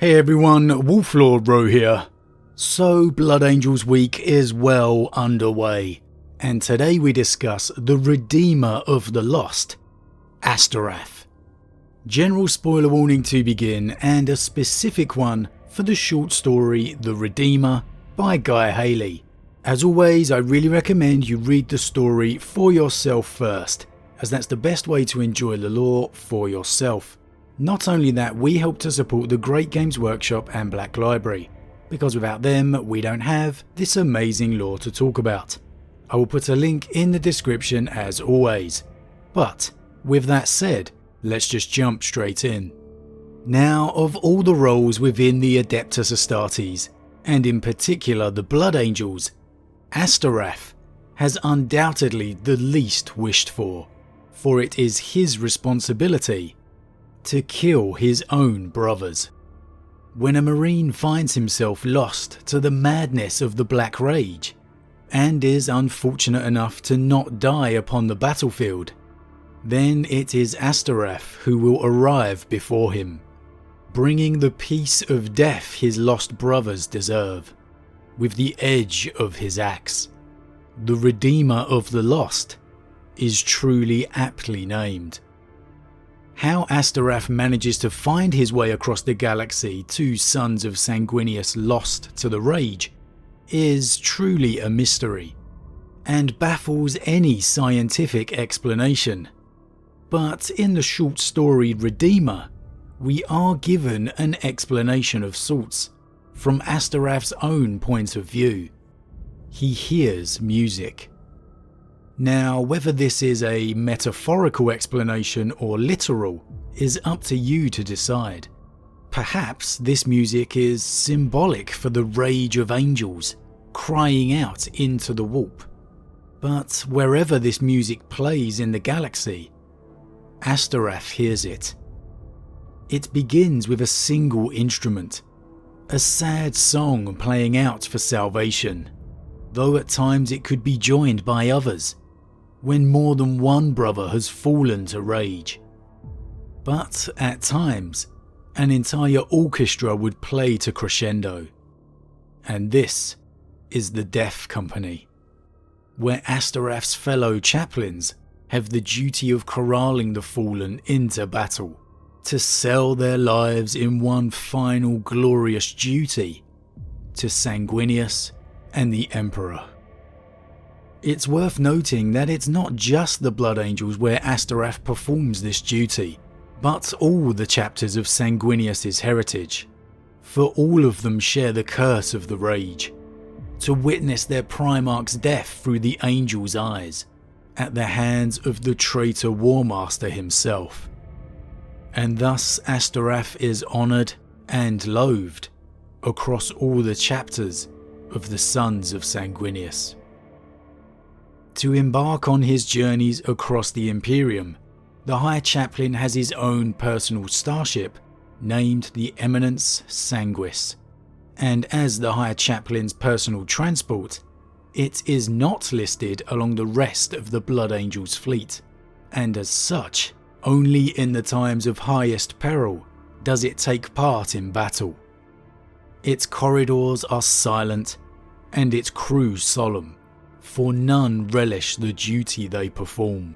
Hey everyone, Wolf Lord Rho here. So Blood Angels Week is well underway, and today we discuss the Redeemer of the Lost, Astorath. General spoiler warning to begin, and a specific one for the short story The Redeemer by Guy Haley. As always, I really recommend you read the story for yourself first, as that's the best way to enjoy the lore for yourself. Not only that, we help to support the great Games Workshop and Black Library, because without them we don't have this amazing lore to talk about. I will put a link in the description as always. But with that said, let's just jump straight in. Now, of all the roles within the Adeptus Astartes, and in particular the Blood Angels, Astorath has undoubtedly the least wished for it is his responsibility to kill his own brothers. When a Marine finds himself lost to the madness of the Black Rage, and is unfortunate enough to not die upon the battlefield, then it is Astorath who will arrive before him, bringing the peace of death his lost brothers deserve, with the edge of his axe. The Redeemer of the Lost is truly aptly named. How Astorath manages to find his way across the galaxy to Sons of Sanguinius lost to the Rage is truly a mystery, and baffles any scientific explanation. But in the short story Redeemer, we are given an explanation of sorts, from Astorath's own point of view. He hears music. Now, whether this is a metaphorical explanation or literal is up to you to decide. Perhaps this music is symbolic for the rage of angels crying out into the warp. But wherever this music plays in the galaxy, Astorath hears it. It begins with a single instrument, a sad song playing out for salvation, though at times it could be joined by others, when more than one brother has fallen to rage. But at times, an entire orchestra would play to crescendo. And this is the Death Company, where Astorath's fellow chaplains have the duty of corralling the fallen into battle, to sell their lives in one final glorious duty to Sanguinius and the Emperor. It's worth noting that it's not just the Blood Angels where Astorath performs this duty, but all the chapters of Sanguinius' heritage, for all of them share the curse of the Rage, to witness their Primarch's death through the Angel's eyes, at the hands of the traitor Warmaster himself. And thus Astorath is honoured and loathed across all the chapters of the Sons of Sanguinius. To embark on his journeys across the Imperium, the High Chaplain has his own personal starship named the Eminence Sanguis, and as the High Chaplain's personal transport, it is not listed along the rest of the Blood Angels fleet, and as such, only in the times of highest peril does it take part in battle. Its corridors are silent and its crew solemn, for none relish the duty they perform,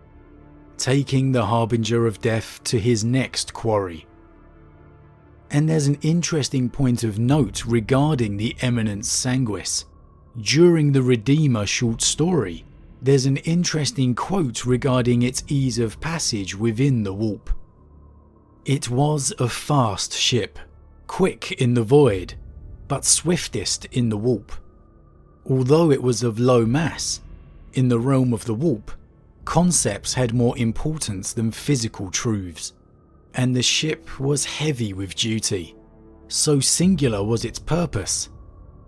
taking the Harbinger of Death to his next quarry. And there's an interesting point of note regarding the Eminence Sanguis. During the Redeemer short story, there's an interesting quote regarding its ease of passage within the warp. It was a fast ship, quick in the void, but swiftest in the warp. Although it was of low mass, in the realm of the warp, concepts had more importance than physical truths, and the ship was heavy with duty. So singular was its purpose,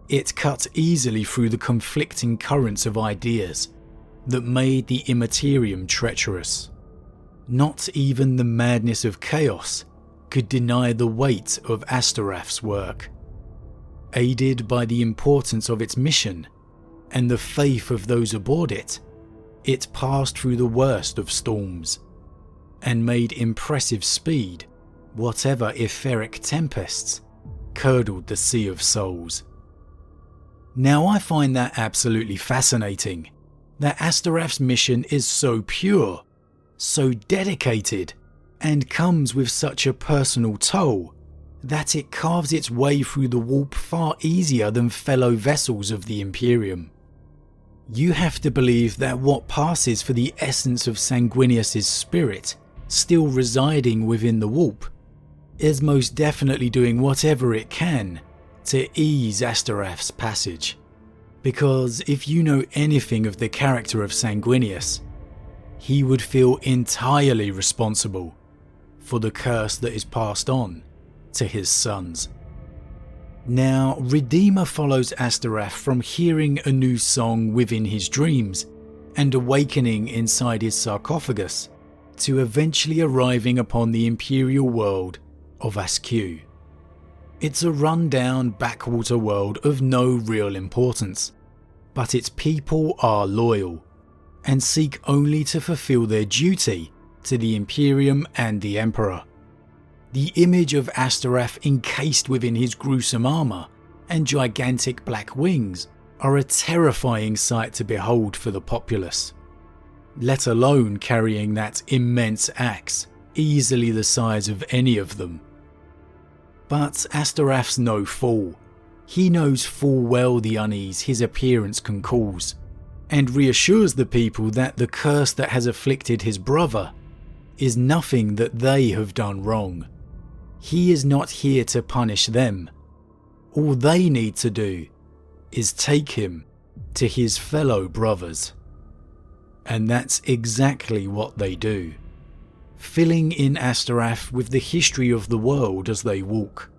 it cut easily through the conflicting currents of ideas that made the Immaterium treacherous. Not even the madness of chaos could deny the weight of Astorath's work. Aided by the importance of its mission and the faith of those aboard it, it passed through the worst of storms and made impressive speed, whatever etheric tempests curdled the sea of souls. Now I find that absolutely fascinating, that Astorath's mission is so pure, so dedicated, and comes with such a personal toll, that it carves its way through the warp far easier than fellow vessels of the Imperium. You have to believe that what passes for the essence of Sanguinius's spirit, still residing within the warp, is most definitely doing whatever it can to ease Astorath's passage. Because if you know anything of the character of Sanguinius, he would feel entirely responsible for the curse that is passed on to his sons. Now, Redeemer follows Astorath from hearing a new song within his dreams and awakening inside his sarcophagus to eventually arriving upon the imperial world of Askew. It's a run-down backwater world of no real importance, but its people are loyal and seek only to fulfill their duty to the Imperium and the Emperor. The image of Astorath encased within his gruesome armour and gigantic black wings are a terrifying sight to behold for the populace, let alone carrying that immense axe, easily the size of any of them. But Astorath's no fool. He knows full well the unease his appearance can cause, and reassures the people that the curse that has afflicted his brother is nothing that they have done wrong. He is not here to punish them. All they need to do is take him to his fellow brothers. And that's exactly what they do, filling in Astorath with the history of the world as they walk.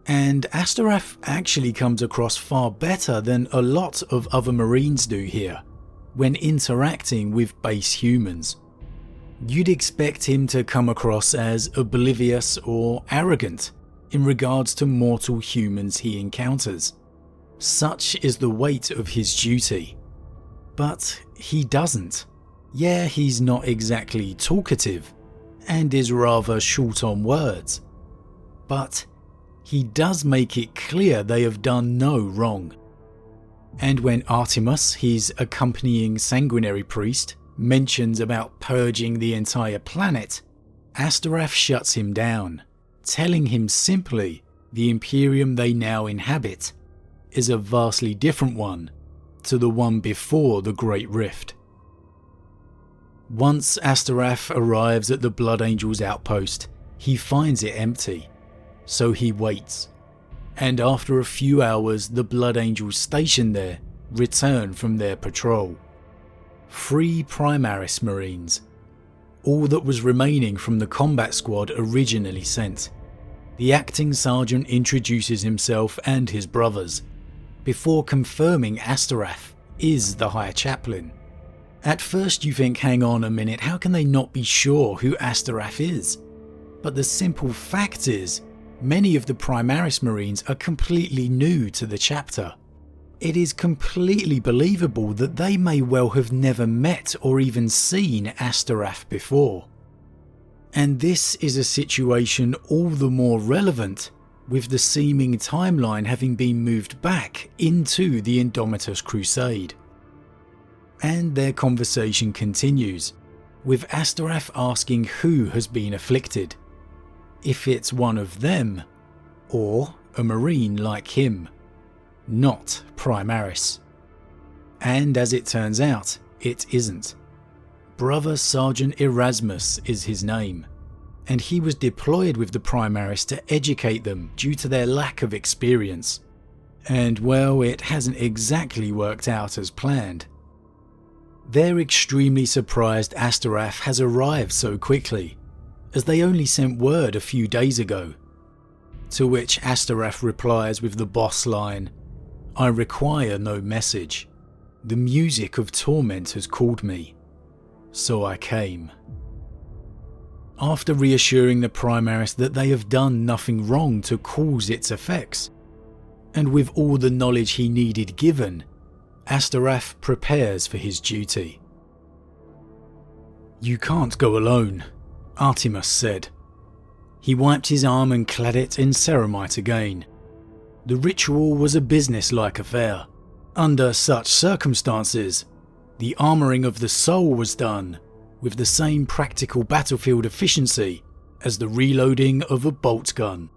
And Astorath actually comes across far better than a lot of other Marines do here when interacting with base humans. You'd expect him to come across as oblivious or arrogant in regards to mortal humans he encounters. Such is the weight of his duty. But he doesn't. Yeah, he's not exactly talkative and is rather short on words, but he does make it clear they have done no wrong. And when Artemis, his accompanying sanguinary priest, mentions about purging the entire planet, Astorath shuts him down, telling him simply the Imperium they now inhabit is a vastly different one to the one before the Great Rift. Once Astorath arrives at the Blood Angels' outpost, he finds it empty, so he waits, and after a few hours the Blood Angels stationed there return from their patrol. 3 Primaris Marines, all that was remaining from the combat squad originally sent. The acting sergeant introduces himself and his brothers, before confirming Astorath is the High Chaplain. At first you think, hang on a minute, how can they not be sure who Astorath is? But the simple fact is, many of the Primaris Marines are completely new to the chapter. It is completely believable that they may well have never met or even seen Astorath before. And this is a situation all the more relevant with the seeming timeline having been moved back into the Indomitus Crusade. And their conversation continues, with Astorath asking who has been afflicted, if it's one of them, or a Marine like him, not Primaris. And as it turns out, it isn't. Brother Sergeant Erasmus is his name, and he was deployed with the Primaris to educate them due to their lack of experience. And well, it hasn't exactly worked out as planned. They're extremely surprised Astorath has arrived so quickly, as they only sent word a few days ago. To which Astorath replies with the boss line, "I require no message. The music of torment has called me, so I came." After reassuring the Primaris that they have done nothing wrong to cause its effects, and with all the knowledge he needed given, Astorath prepares for his duty. "You can't go alone," Artemis said. He wiped his arm and clad it in ceramite again, The ritual was a business-like affair. Under such circumstances, the armouring of the soul was done with the same practical battlefield efficiency as the reloading of a bolt gun.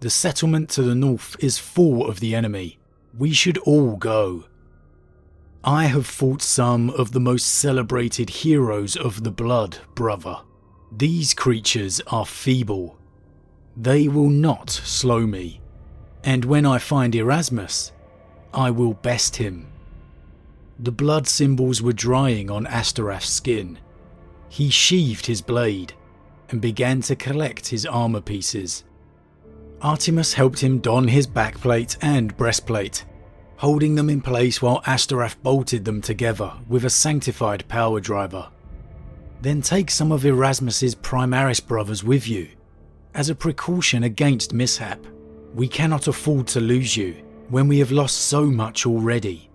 The settlement to the north is full of the enemy. We should all go. I have fought some of the most celebrated heroes of the blood, brother. These creatures are feeble. They will not slow me. And when I find Erasmus, I will best him. The blood symbols were drying on Astorath's skin. He sheathed his blade and began to collect his armour pieces. Artemis helped him don his backplate and breastplate, holding them in place while Astorath bolted them together with a sanctified power driver. Then take some of Erasmus's Primaris brothers with you, as a precaution against mishap. We cannot afford to lose you when we have lost so much already.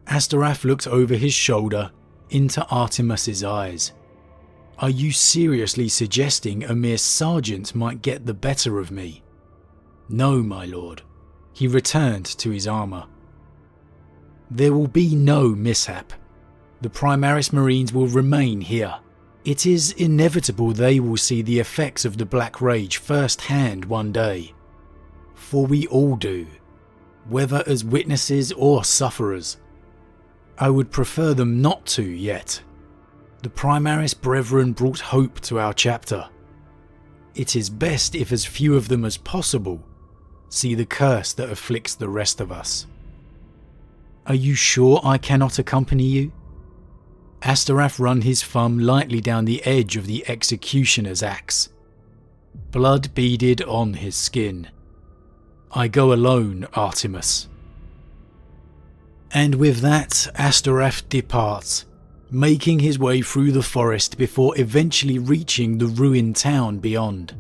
Astorath looked over his shoulder into Artemis's eyes. Are you seriously suggesting a mere sergeant might get the better of me? No, my lord. He returned to his armour. There will be no mishap. The Primaris Marines will remain here. It is inevitable they will see the effects of the Black Rage firsthand one day. For we all do, whether as witnesses or sufferers. I would prefer them not to yet. The Primaris Brethren brought hope to our chapter. It is best if as few of them as possible see the curse that afflicts the rest of us. Are you sure I cannot accompany you? Astorath ran his thumb lightly down the edge of the executioner's axe. Blood beaded on his skin. I go alone, Artemis. And with that, Astorath departs, making his way through the forest before eventually reaching the ruined town beyond.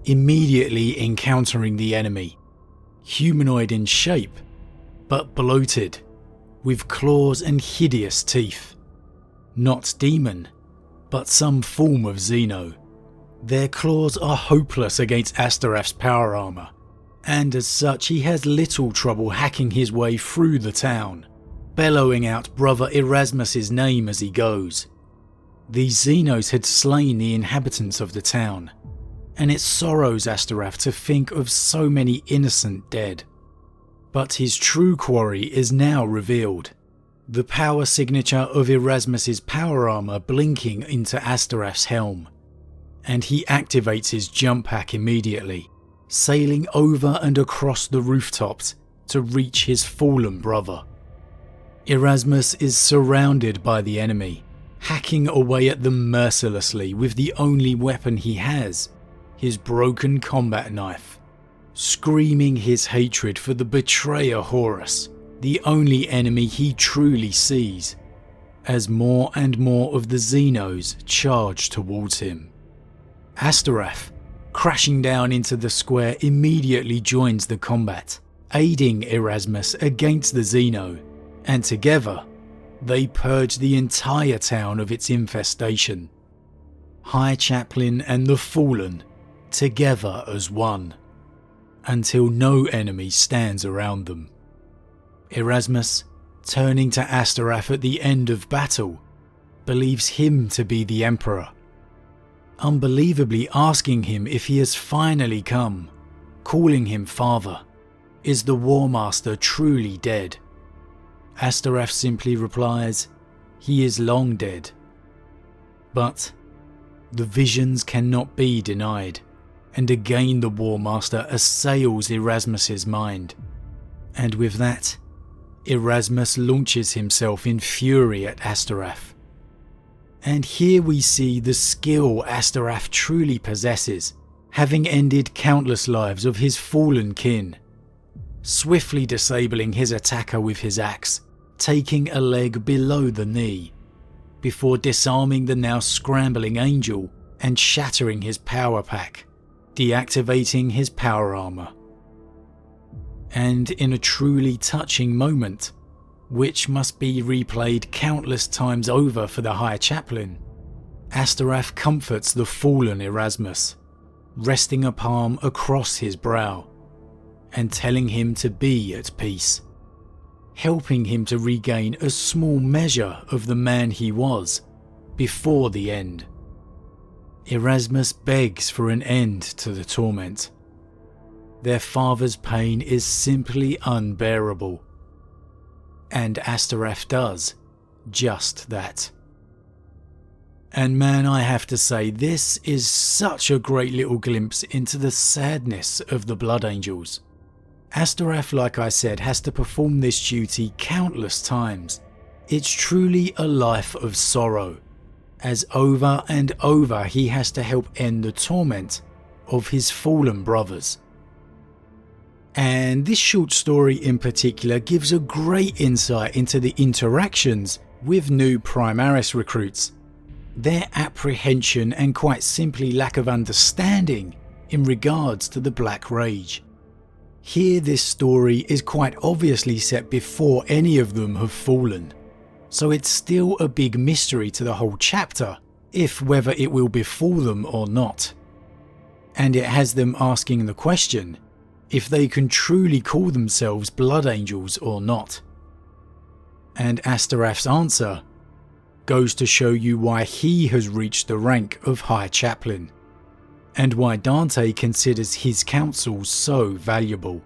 Immediately encountering the enemy, humanoid in shape, but bloated, with claws and hideous teeth. Not demon, but some form of Xeno. Their claws are hopeless against Astorath's power armour, and as such he has little trouble hacking his way through the town, bellowing out brother Erasmus's name as he goes. These Xenos had slain the inhabitants of the town, and it sorrows Astorath to think of so many innocent dead. But his true quarry is now revealed, the power signature of Erasmus's power armour blinking into Astorath's helm, and he activates his jump hack immediately, sailing over and across the rooftops to reach his fallen brother. Erasmus is surrounded by the enemy, hacking away at them mercilessly with the only weapon he has, his broken combat knife, screaming his hatred for the betrayer Horus, the only enemy he truly sees, as more and more of the Xenos charge towards him. Astorath, crashing down into the square, immediately joins the combat, aiding Erasmus against the Xeno, and together they purge the entire town of its infestation. High Chaplain and the Fallen together as one, until no enemy stands around them. Erasmus, turning to Astorath at the end of battle, believes him to be the Emperor, unbelievably asking him if he has finally come, calling him father. Is the War Master truly dead? Astorath simply replies, he is long dead. But the visions cannot be denied, and again the War Master assails Erasmus's mind. And with that, Erasmus launches himself in fury at Astorath. And here we see the skill Astorath truly possesses, having ended countless lives of his fallen kin. Swiftly disabling his attacker with his axe, taking a leg below the knee, before disarming the now scrambling angel and shattering his power pack, deactivating his power armour. And in a truly touching moment, which must be replayed countless times over for the High Chaplain, Astorath comforts the fallen Erasmus, resting a palm across his brow, and telling him to be at peace, helping him to regain a small measure of the man he was before the end. Erasmus begs for an end to the torment. Their father's pain is simply unbearable, and Astorath does just that. And man, I have to say, this is such a great little glimpse into the sadness of the Blood Angels. Astorath, like I said, has to perform this duty countless times. It's truly a life of sorrow, as over and over he has to help end the torment of his fallen brothers. And this short story in particular gives a great insight into the interactions with new Primaris recruits, their apprehension and quite simply lack of understanding in regards to the Black Rage. Here this story is quite obviously set before any of them have fallen, so it's still a big mystery to the whole chapter if whether it will befall them or not. And it has them asking the question if they can truly call themselves Blood Angels or not. And Astorath's answer goes to show you why he has reached the rank of High Chaplain, and why Dante considers his counsel so valuable.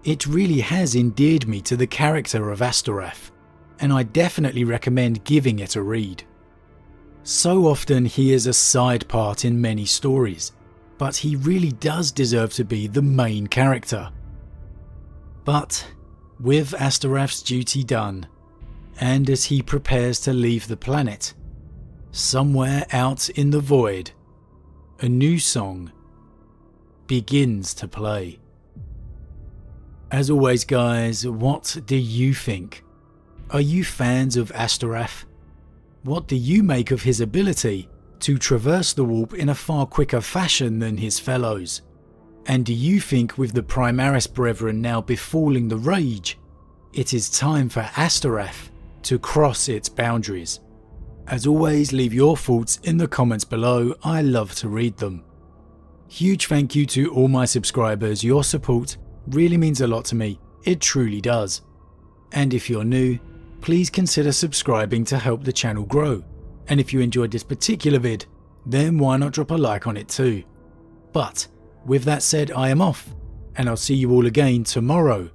It really has endeared me to the character of Astorath, and I definitely recommend giving it a read. So often he is a side part in many stories, but he really does deserve to be the main character. But with Astorath's duty done, and as he prepares to leave the planet, somewhere out in the void, a new song begins to play. As always guys, what do you think? Are you fans of Astorath? What do you make of his ability to traverse the warp in a far quicker fashion than his fellows? And do you think with the Primaris Brethren now befalling the Rage, it is time for Astorath to cross its boundaries? As always, leave your thoughts in the comments below, I love to read them. Huge thank you to all my subscribers, your support really means a lot to me, it truly does. And if you're new, please consider subscribing to help the channel grow. And if you enjoyed this particular vid, then why not drop a like on it too. But with that said, I am off, and I'll see you all again tomorrow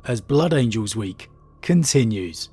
as Blood Angels Week continues.